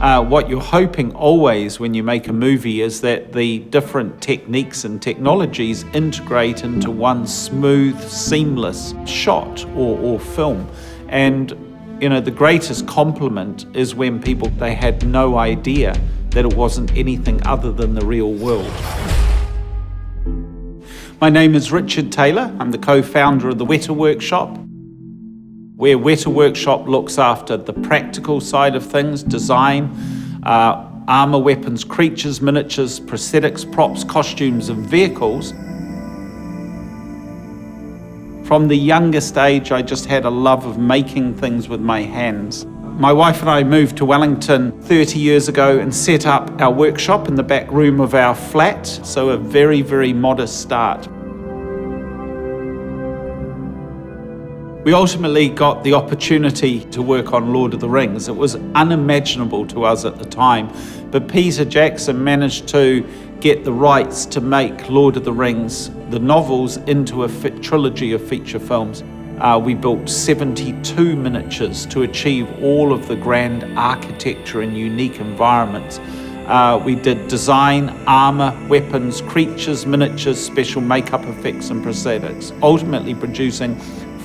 What you're hoping always when you make a movie is that the different techniques and technologies integrate into one smooth, seamless shot or film. And you know, the greatest compliment is when they had no idea that it wasn't anything other than the real world. My name is Richard Taylor. I'm the co-founder of the Weta Workshop, where Weta Workshop looks after the practical side of things, design, armor, weapons, creatures, miniatures, prosthetics, props, costumes, and vehicles. From the youngest age, I just had a love of making things with my hands. My wife and I moved to Wellington 30 years ago and set up our workshop in the back room of our flat, so a very, very modest start. We ultimately got the opportunity to work on Lord of the Rings. It was unimaginable to us at the time, but Peter Jackson managed to get the rights to make Lord of the Rings, the novels, into a trilogy of feature films. We built 72 miniatures to achieve all of the grand architecture and unique environments. We did design, armor, weapons, creatures, miniatures, special makeup effects and prosthetics, ultimately producing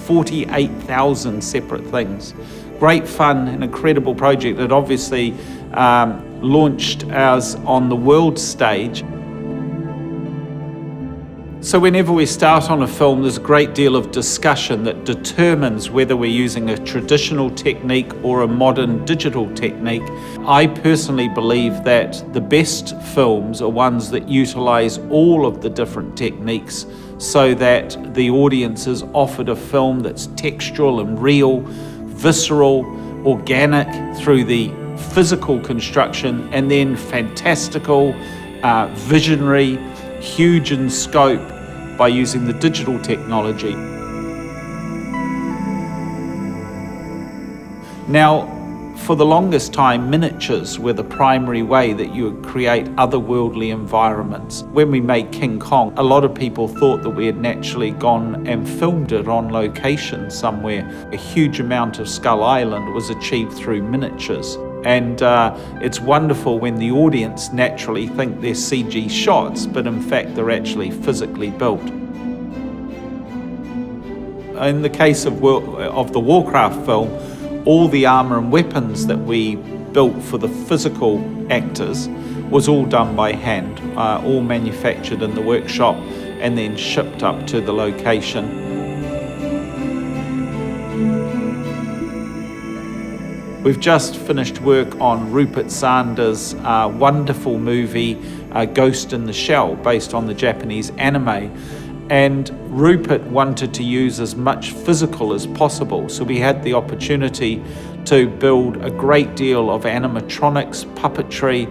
48,000 separate things. Great fun, an incredible project that obviously launched us on the world stage. So whenever we start on a film, there's a great deal of discussion that determines whether we're using a traditional technique or a modern digital technique. I personally believe that the best films are ones that utilize all of the different techniques so that the audience is offered a film that's textural and real, visceral, organic through the physical construction, and then fantastical, visionary, huge in scope by using the digital technology. Now, for the longest time, miniatures were the primary way that you would create otherworldly environments. When we made King Kong, a lot of people thought that we had naturally gone and filmed it on location somewhere. A huge amount of Skull Island was achieved through miniatures. And it's wonderful when the audience naturally think they're CG shots, but in fact they're actually physically built. In the case of the Warcraft film, all the armor and weapons that we built for the physical actors was all done by hand, all manufactured in the workshop and then shipped up to the location. We've just finished work on Rupert Sanders' wonderful movie, Ghost in the Shell, based on the Japanese anime. And Rupert wanted to use as much physical as possible, so we had the opportunity to build a great deal of animatronics, puppetry,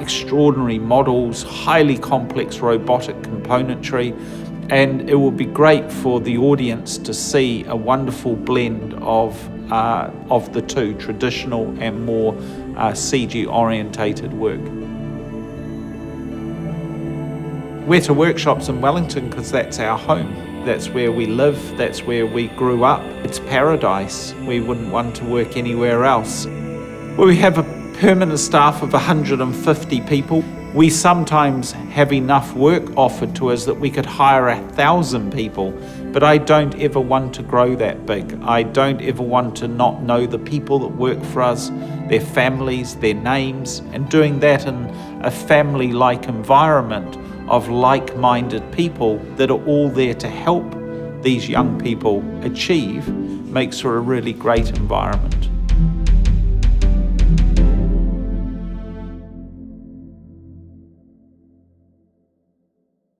extraordinary models, highly complex robotic componentry, and it will be great for the audience to see a wonderful blend of the two, traditional and more CG-orientated work. Weta Workshop's in Wellington because that's our home. That's where we live, that's where we grew up. It's paradise. We wouldn't want to work anywhere else. Well, we have a permanent staff of 150 people. We sometimes have enough work offered to us that we could hire 1,000 people, but I don't ever want to grow that big. I don't ever want to not know the people that work for us, their families, their names, and doing that in a family-like environment of like-minded people that are all there to help these young people achieve makes for a really great environment.